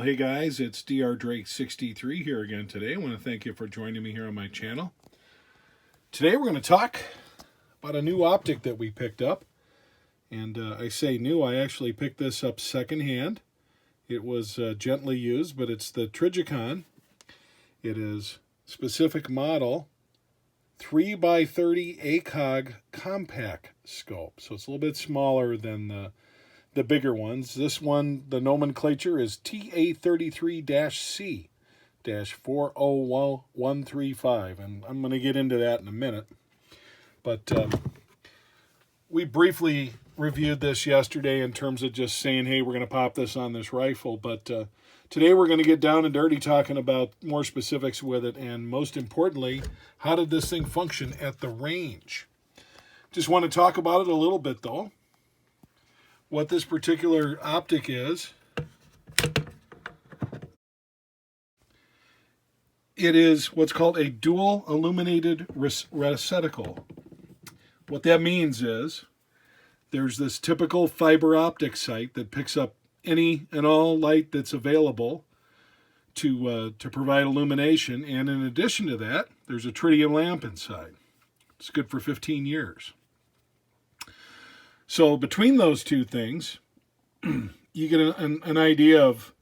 hey guys, it's TR33-C here again today. I want to thank you for joining me here on my channel. Today we're going to talk about a new optic that we picked up. And I say new, I actually picked this up secondhand. It was gently used, but it's the Trijicon. It is specific model 3x30 ACOG compact scope. So it's a little bit smaller than the bigger ones. This one, the nomenclature is TR33-C 40135, and I'm going to get into that in a minute. But we briefly reviewed this yesterday in terms of just saying, hey, we're going to pop this on this rifle. But today we're going to get down and dirty talking about more specifics with it, and most importantly, how did this thing function at the range? Just want to talk about it a little bit, though. What this particular optic is, it is what's called a dual illuminated receptacle. What that means is there's this typical fiber optic sight that picks up any and all light that's available to provide illumination, and in addition to that, there's a tritium lamp inside. It's good for 15 years. So between those two things, you get an idea of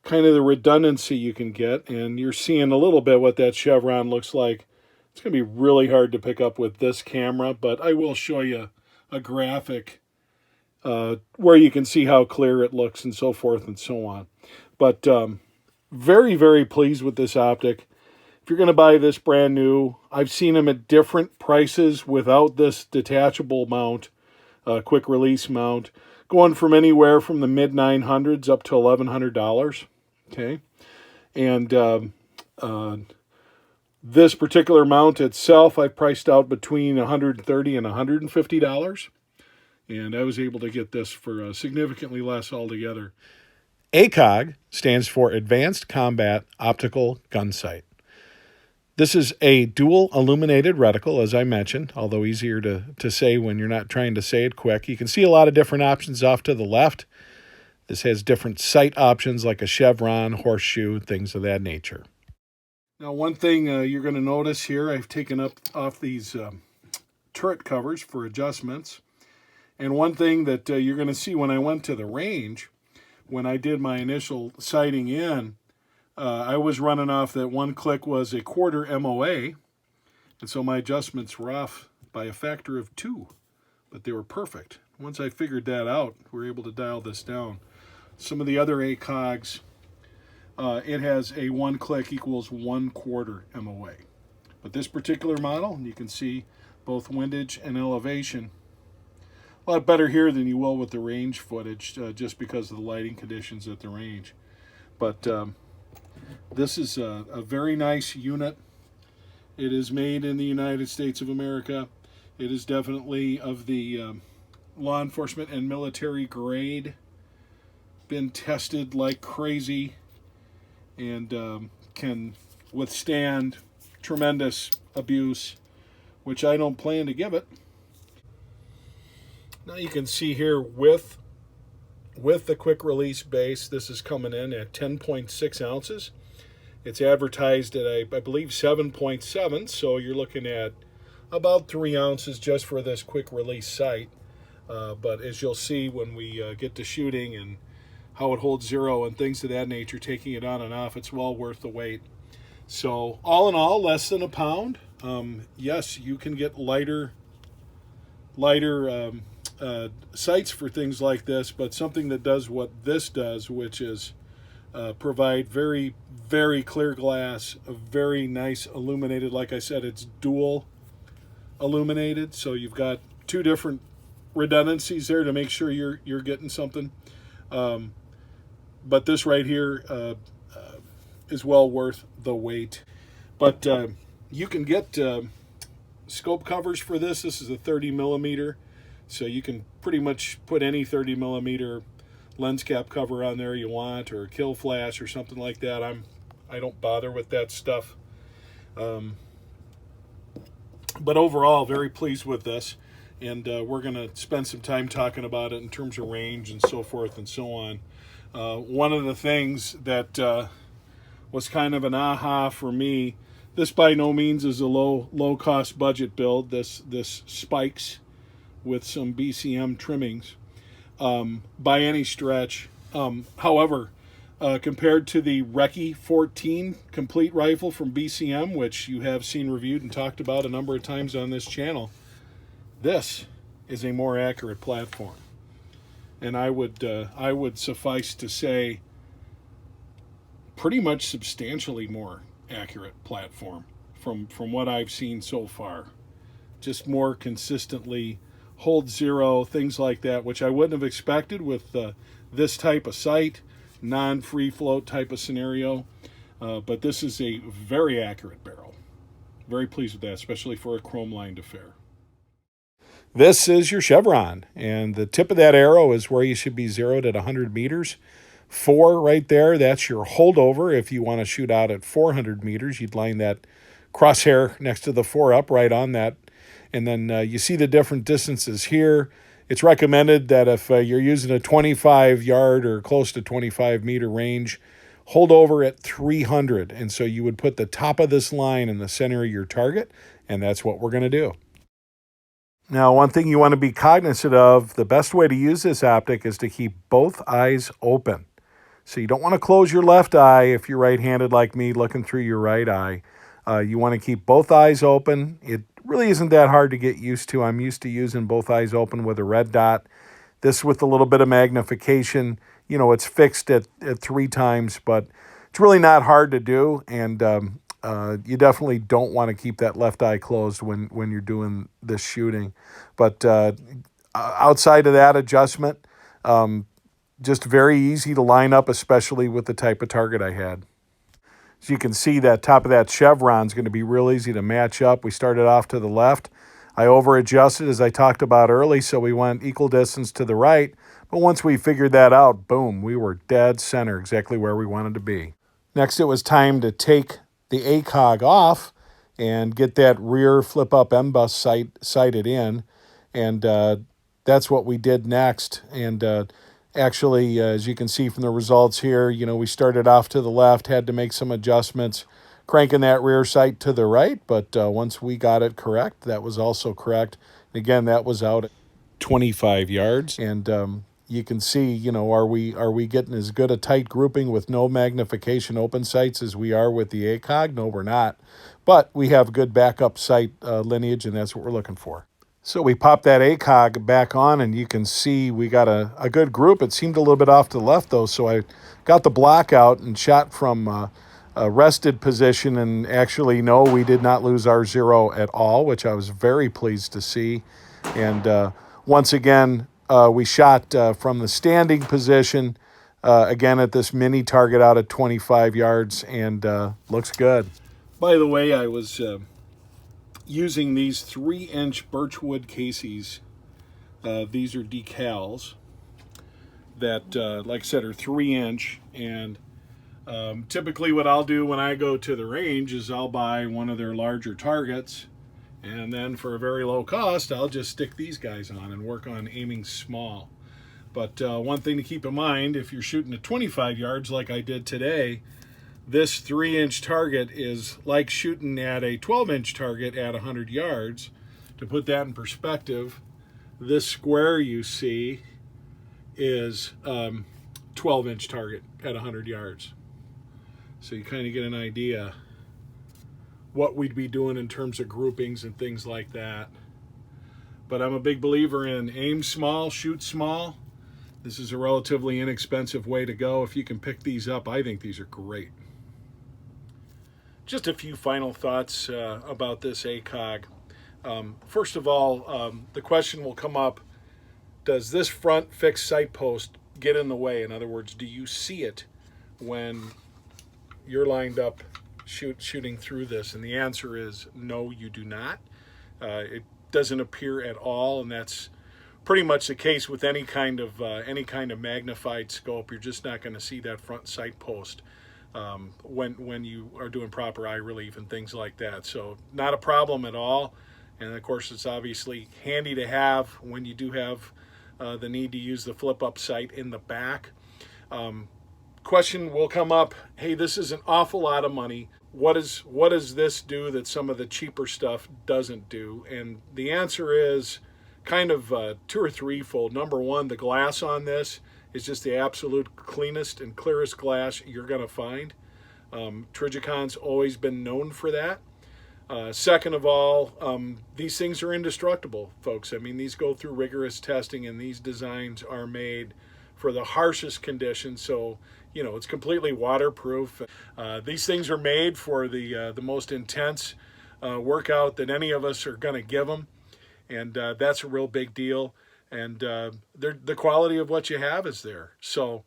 kind of the redundancy you can get, and you're seeing a little bit what that chevron looks like. It's going to be really hard to pick up with this camera, but I will show you a graphic where you can see how clear it looks and so forth and so on. But very, very pleased with this optic. If you're going to buy this brand new, I've seen them at different prices without this detachable mount. Quick release mount, going from anywhere from the mid 900s up to $1,100. Okay, and this particular mount itself, I priced out between $130 and $150, and I was able to get this for significantly less altogether. ACOG stands for Advanced Combat Optical Gun Sight. This is a dual illuminated reticle, as I mentioned, although easier to say when you're not trying to say it quick. You can see a lot of different options off to the left. This has different sight options like a chevron, horseshoe, things of that nature. Now, one thing you're going to notice here, I've taken off these turret covers for adjustments. And one thing that you're going to see when I went to the range, when I did my initial sighting in, I was running off that one click was a quarter MOA, and so my adjustments were off by a factor of 2, but they were perfect. Once I figured that out, we were able to dial this down. Some of the other ACOGs, it has a one click equals 1/4 MOA. But this particular model, you can see both windage and elevation, a lot better here than you will with the range footage, just because of the lighting conditions at the range. But this is a very nice unit. It is made in the United States of America. It is definitely of the law enforcement and military grade. Been tested like crazy, and can withstand tremendous abuse, which I don't plan to give it. Now you can see here with the quick release base, this is coming in at 10.6 ounces. It's advertised at, I believe, 7.7, so you're looking at about 3 ounces just for this quick release sight. But as you'll see when we get to shooting and how it holds zero and things of that nature, taking it on and off, it's well worth the wait. So all in all, less than a pound. Yes, you can get lighter sights for things like this, but something that does what this does, which is provide very, very clear glass, a very nice illuminated. Like I said, it's dual illuminated, so you've got two different redundancies there to make sure you're getting something. But this right here is well worth the wait. But you can get scope covers for this. This is a 30 millimeter, so you can pretty much put any 30 millimeter lens cap cover on there you want, or kill flash or something like that. I don't bother with that stuff. But overall, very pleased with this. and we're going to spend some time talking about it in terms of range and so forth and so on. One of the things that was kind of an aha for me, this by no means is a low cost budget build. This spikes with some BCM trimmings by any stretch. However, compared to the Recce 14 complete rifle from BCM, which you have seen reviewed and talked about a number of times on this channel, this is a more accurate platform. And I would suffice to say pretty much substantially more accurate platform from what I've seen so far. Just more consistently hold zero, things like that, which I wouldn't have expected with this type of sight, non-free float type of scenario. But this is a very accurate barrel. Very pleased with that, especially for a chrome-lined affair. This is your chevron, and the tip of that arrow is where you should be zeroed at 100 meters. 4 right there, that's your holdover. If you want to shoot out at 400 meters, you'd line that crosshair next to the 4 up right on that. And then you see the different distances here. It's recommended that if you're using a 25 yard or close to 25 meter range, hold over at 300. And so you would put the top of this line in the center of your target, and that's what we're going to do. Now, one thing you want to be cognizant of, the best way to use this optic is to keep both eyes open. So you don't want to close your left eye if you're right-handed like me looking through your right eye. You want to keep both eyes open. It really isn't that hard to get used to. I'm used to using both eyes open with a red dot. This with a little bit of magnification, you know, it's fixed at 3 times, but it's really not hard to do. And you definitely don't want to keep that left eye closed when you're doing this shooting. But outside of that adjustment, just very easy to line up, especially with the type of target I had. As you can see, that top of that chevron is going to be real easy to match up. We started off to the left. I over-adjusted, as I talked about early, so we went equal distance to the right. But once we figured that out, boom, we were dead center, exactly where we wanted to be. Next, it was time to take the ACOG off and get that rear flip-up M-bus sighted in. And that's what we did next. And actually, as you can see from the results here, you know, we started off to the left, had to make some adjustments, cranking that rear sight to the right. But once we got it correct, that was also correct. Again, that was out at 25 yards. And you can see, you know, are we getting as good a tight grouping with no magnification open sights as we are with the ACOG? No, we're not. But we have good backup sight lineage, and that's what we're looking for. So we popped that ACOG back on, and you can see we got a good group. It seemed a little bit off to the left, though, so I got the block out and shot from a rested position, and actually, no, we did not lose our zero at all, which I was very pleased to see. And once again, we shot from the standing position, again at this mini target out at 25 yards, and looks good. By the way, I was using these 3-inch birchwood cases. These are decals that, like I said, are 3-inch. And typically what I'll do when I go to the range is I'll buy one of their larger targets. And then for a very low cost, I'll just stick these guys on and work on aiming small. But one thing to keep in mind, if you're shooting at 25 yards like I did today, this 3-inch target is like shooting at a 12-inch target at 100 yards. To put that in perspective, this square you see is 12-inch target at 100 yards. So you kind of get an idea what we'd be doing in terms of groupings and things like that. But I'm a big believer in aim small, shoot small. This is a relatively inexpensive way to go. If you can pick these up, I think these are great. Just a few final thoughts about this ACOG. First of all, the question will come up, does this front fixed sight post get in the way? In other words, do you see it when you're lined up shooting through this? And the answer is no, you do not. It doesn't appear at all, and that's pretty much the case with any kind of magnified scope. You're just not going to see that front sight post when you are doing proper eye relief and things like that. So not a problem at all. And of course, it's obviously handy to have when you do have the need to use the flip-up sight in the back. Question will come up, hey, this is an awful lot of money. What does this do that some of the cheaper stuff doesn't do? And the answer is kind of two or threefold. Number one, the glass on this is just the absolute cleanest and clearest glass you're going to find. Trijicon's always been known for that. Second of all, these things are indestructible, folks. I mean, these go through rigorous testing, and these designs are made for the harshest conditions. So, you know, it's completely waterproof. These things are made for the most intense workout that any of us are going to give them, and that's a real big deal. And the quality of what you have is there. So,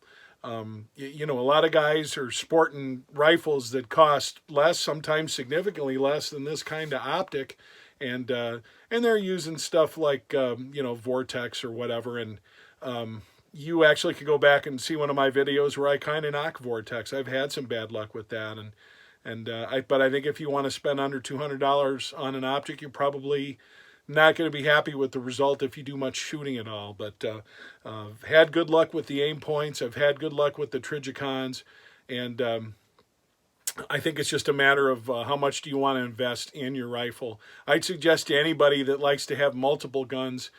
you know, a lot of guys are sporting rifles that cost less, sometimes significantly less than this kind of optic, and they're using stuff like you know, Vortex or whatever. And you actually could go back and see one of my videos where I kind of knock Vortex. I've had some bad luck with that, but I think if you want to spend under $200 on an optic, you're probably not going to be happy with the result if you do much shooting at all. But I've had good luck with the aim points. I've had good luck with the Trijicons, and I think it's just a matter of how much do you want to invest in your rifle. I'd suggest to anybody that likes to have multiple guns,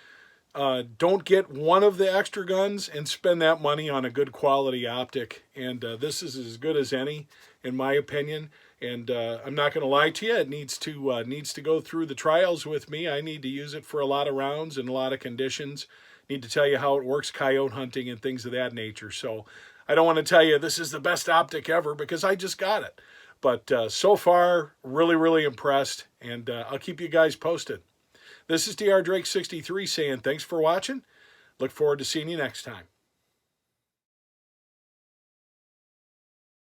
don't get one of the extra guns and spend that money on a good quality optic. And this is as good as any, in my opinion. And I'm not going to lie to you, it needs to go through the trials with me. I need to use it for a lot of rounds and a lot of conditions. Need to tell you how it works coyote hunting and things of that nature. So I don't want to tell you this is the best optic ever because I just got it. But so far, really, really impressed. And I'll keep you guys posted. This is TR33 saying thanks for watching. Look forward to seeing you next time.